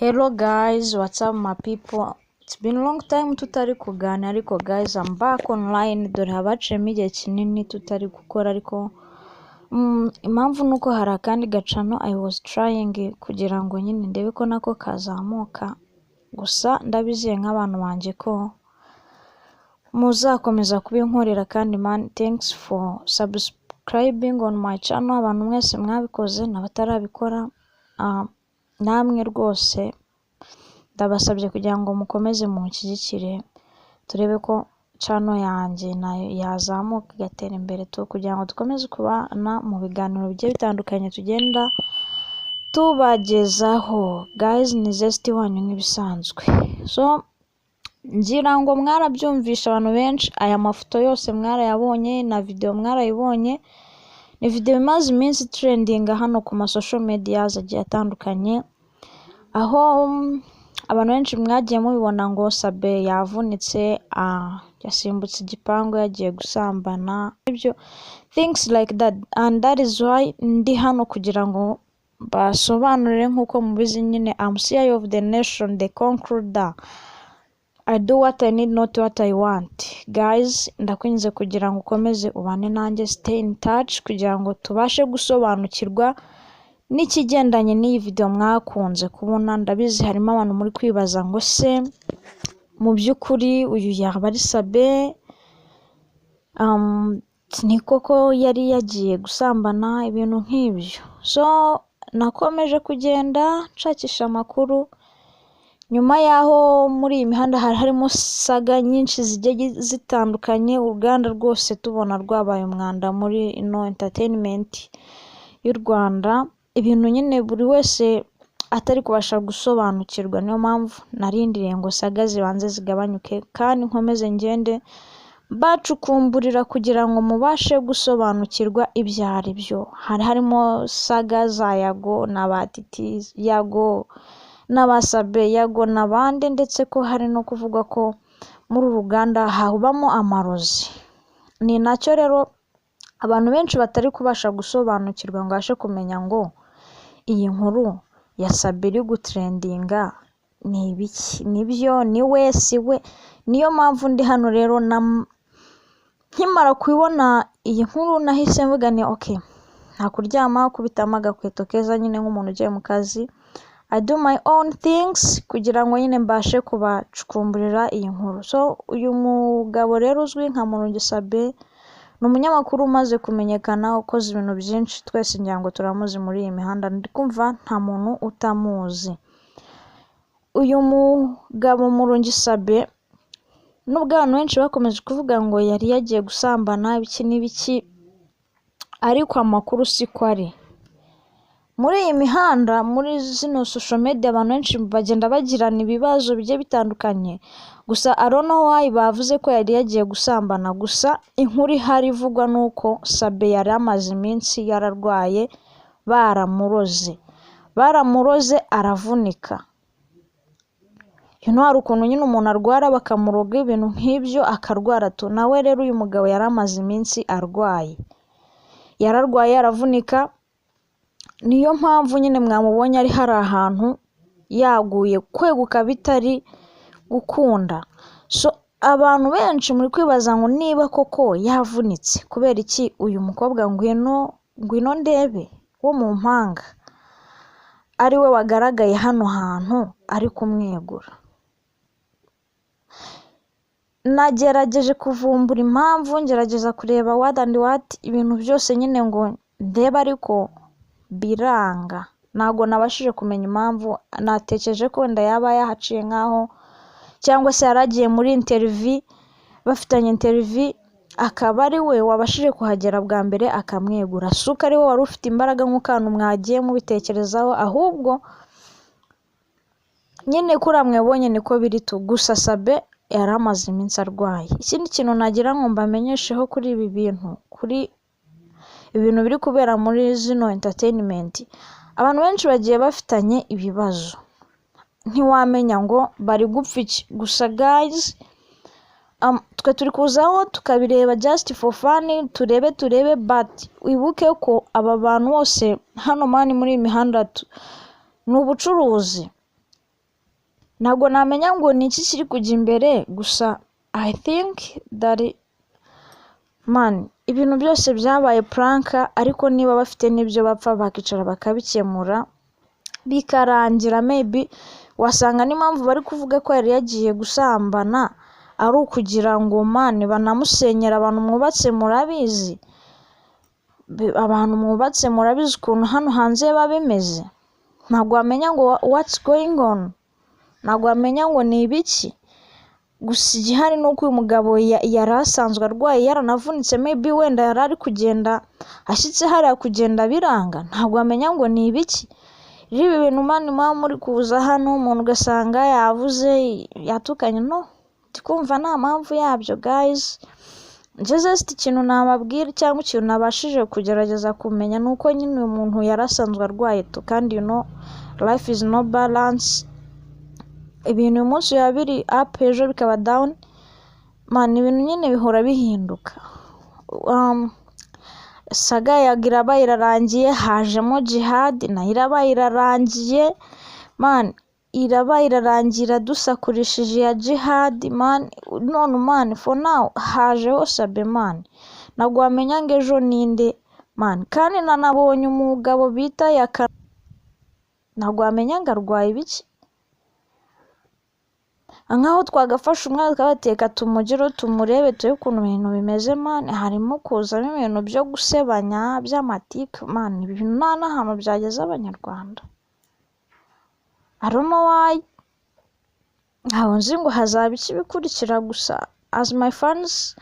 Hello guys, what's up my people? It's been a long time tutari kuganira ariko guys I'm back online. Dore habaciyemo igihe kinini tutari gukora ariko impamvu nuko hari akandi gacano I was trying kugira ngo nyine ndebe ko nako kazamuka, gusa ndabizeye nk'abantu banje ko muzakomeza kubinkorera kandi man thanks for subscribing on my channel. Abantu mwese mwabikoze n'abatarabikora namwe rwose ndabasabye kugira ngo mukomeze munshyigikire turebe ko channel yanjye nayo yazamuka igatera imbere kugira ngo dukomeze kubana mu biganiro bigiye bitandukanye tugenda tubagezaho. Guys, ni Zesty wanyu nk'ibisanzwe. So ngira ngo mwarabyumvisha abantu benshi, aya mafoto yose mwarayabonye na video mwarayibonye. Ni video imaze iminsi trending hano ku ma social media agiye atandukanye, aho abantu benshi mwagiye mubibona ngo Sabe yavunitse, yasimbutse igipangu yagiye gusambana, ibyo things like that, and that is why ndi hano kugira ngo basobanurire nk'uko mubizi nyine I'm CEO of the nation, the concluder. I do what I need, not what I want. Guys, ndakwinze kugira ngo ukomeze ubane nanjye, stay in touch kugira ngo tubashe gusobanukirwa n'ikigendanye n'iyi video mwakunze kubona. Ndabizi harimo abantu muri kwibaza ngo se mu by'ukuri uyu yaba ari Sabe, ni koko yari yagiye gusambana, ibintu nk'ibyo. So nakomeje kugenda nshakisha amakuru, nyuma yaho muri iyi mihanda harimo saga nyinshi zigiye zitandukanye, uruganda rwose tubona rwabaye umwanda muri ino entertainment y'u Rwanda, ibintu nyine buri wese atari kubasha gusobanukirwa. Niyo mpamvu narindiriye ngo saga zibanze zigabanyuke kandi nkomeze ngende bacukumburira kugira ngo mubashe gusobanukirwa ibyo ari byo. Harimo saga za Yago n'abatiti, Yago n'abasabe, Yago n'abandi, ndetse ko hari no kuvuga ko muri uruganda habamo amarozi. Ni nacyo rero abantu benshi batari kubasha gusobanukirwa ngo bashe kumenya ngo iyi nkuru ya Sabe iri gutrendinga ni ibiki, nibyo ni we si we. Niyo mpamvu ndi hano rero, nkimara kubibona iyi nkuru nahise mvuga ni okay, nta kuryama kubitama agakweto keza nyine nk'umuntu ugiye mu kazi. I do my own things kugira ngo nyine mbashe kubacukumburira iyi nkuru. So uyu mugabo rero uzwi nka Murungi Sabe ni umunyamakuru umaze kumenyekana, ukoze ibintu byinshi, twese ngira ngo turamuzi muri iyi mihanda, ndi kumva nta muntu utamuzi. Uyu mugabo Murungi Sabe nubwo abantu benshi bakomeje kuvuga ngo yari yagiye gusambana ibiki n'ibiki, ariko amakuru siko ari. Muri iyi mihanda, muri zino social media, abantu benshi bagenda bagirana ibibazo bigiye bitandukanye, gusa I don't know why bavuze ko yari yagiye gusambana. Gusa inkuru ihari ivugwa nuko Sabe yari amaze iminsi yararwaye, baramuroze aravunika. Hari ukuntu nyine umuntu arwara bakamuroga ibintu nk'ibyo akarwara tu. Nawe rero uyu mugabo yari amaze iminsi arwaye, yararwaye aravunika. Niyo mpamvu nyine mwamubonye ari hari ahantu yaguye, kweguka bitari gukunda. So abantu benshi muri kwibaza ngo niba koko yavunitse kubera iki uyu mukobwa ngwino ndebe wo mu mpanga ari we wagaragaye hano hantu ari kumwegura. Nagerageje kuvumbura impamvu, ngerageza kureba what and what, ibintu byose nyine ngo ndeba, ariko biranga. Ntabwo nabashije kumenya impamvu. Natekereje ko wenda yaba yahaciye nkaho, cyangwa se yaragiye muri interview, bafitanye interview, akaba ari we wabashije kuhagera bwa mbere akamwegura. Suka ari we wari ufite imbaraga nk'ukantu mwagiye mubitekerezaho, ahubwo nyine kuri mwebonye niko biri tu. Gusa Sabe yari amaze iminsi arwaye. Ikindi kintu nagira ngo mbamenyesheho kuri ibi bintu, kuri ibintu biri kubera muri zino entertainment, abantu benshi bagiye bafitanye ibibazo, ntiwamenya ngo bari gupfa iki. Gusa guys, twe turi kuzaho tukabireba just for fun, turebe, but wibuke ko aba bantu bose hano mani muri imihanda ni ubucuruzi. ntabwo namenya ngo ni iki kiri kujya imbere, gusa I think that man ibintu byose byabaye prank, ariko niba bafite n'ibyo bapfa bakicara bakabikemura bikarangira, maybe wasanga n'impamvu bari kuvuga ko yari yagiye gusambana ari ukugira ngo man banamusenyera. Abantu mwubatse murabizi, ukuntu hano hanze biba bimeze, ntabwo wamenya ngo what's going on, ntabwo wamenya ngo ni ibiki. Gusa igihari ni uko uyu mugabo yari asanzwe arwaye, yaranavunitse, maybe wenda yari ari kugenda ashyitse hariya kugenda biranga, ntabwo wamenya ngo ni ibiki. Ibi bintu mani muba muri kuza hano umuntu ugasanga yavuze yatukanye, no ndikumva nta mpamvu yabyo guys. Just ikintu nababwira cyangwa ikintu nabashije kugerageza kumenya ni uko nyine uyu muntu yari asanzwe arwaye kandi life is no balance. Ibintu uyu munsi biba biri up ejo bikaba down, man ibintu nyine bihora bihinduka. Saga ya Iraba irarangiye, hajemo Jihad nayo Iraba irarangiye, man Iraba irarangira dusakurishije ya Jihad, man none man for now hajeho Sabe, man ntabwo wamenya ngo ejo ninde, man kandi nanabonye umugabo bita ntabwo wamenya ngo arwaye ibiki. Nkaho twagafashe umwanya tukabateka tumugiro tumurebe turebe ukuntu ibintu bimeze, man harimo kuzamo ibintu byo gusebanya by'amatiku, man ibintu nta n'ahantu byageze abanyarwanda. I don't know why, ntabwo nzi ngo hazaba iki bikurikira, gusa as my fans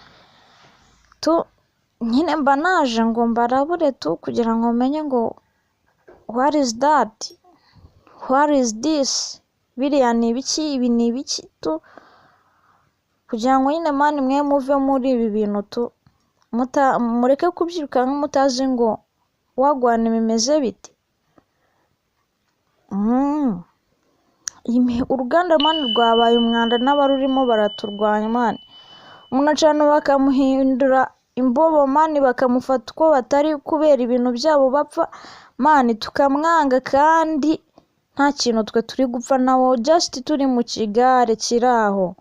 nyine mba naje ngo mbarabure kugira ngo menye ngo what is that, what is this, biriya ni ibiki, ibi ni ibiki kugira ngo nyine mani mwe muve muri ibi bintu mureke kubyirukanka mutazi ngo wagwana bimeze biti. Uruganda mani rwabaye umwanda n'abarurimo baraturwanya, mani umuntu acana bakamuhindura imbobo, mani bakamufata uko batari kubera ibintu byabo bapfa, mani tukamwanga kandi nta kintu twe turi gupfa nawo, just turi mu kigare kiraho,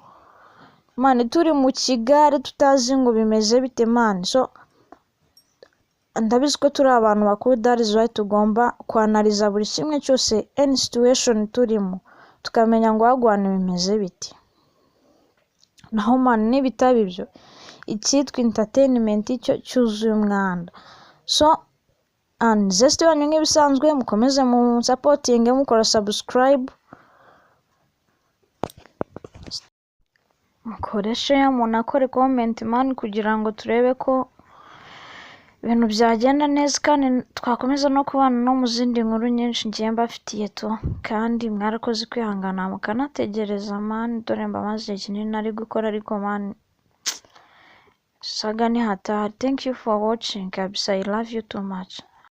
mani turi mu kigare tutazi ngo bimeze bite, mani so ndabizi ko turi abantu bakuru, that is why tugomba kwanaliza buri kimwe cyose, any situation turimo tukamenya ngo wagwana bimeze biti. Naho mani n'ibitaba ibyo icyitwa entertainment cyo cyuzuye umwanda. So and zesti wanyu nk'ibisanzwe mukomeze mu supporting mukora subscribe, mukoreshe munakore comment, man kugira ngo turebe ko ibintu byagenda neza kandi twakomeza no kubana no mu zindi nkuru nyinshi ngiye mbafitiye kandi mwarakoze kwihangana mukanategereza, man dore mbamaze igihe kinini nari gukora, ariko man Saga ni hatari. Thank you for watching kabisa, I love you too much.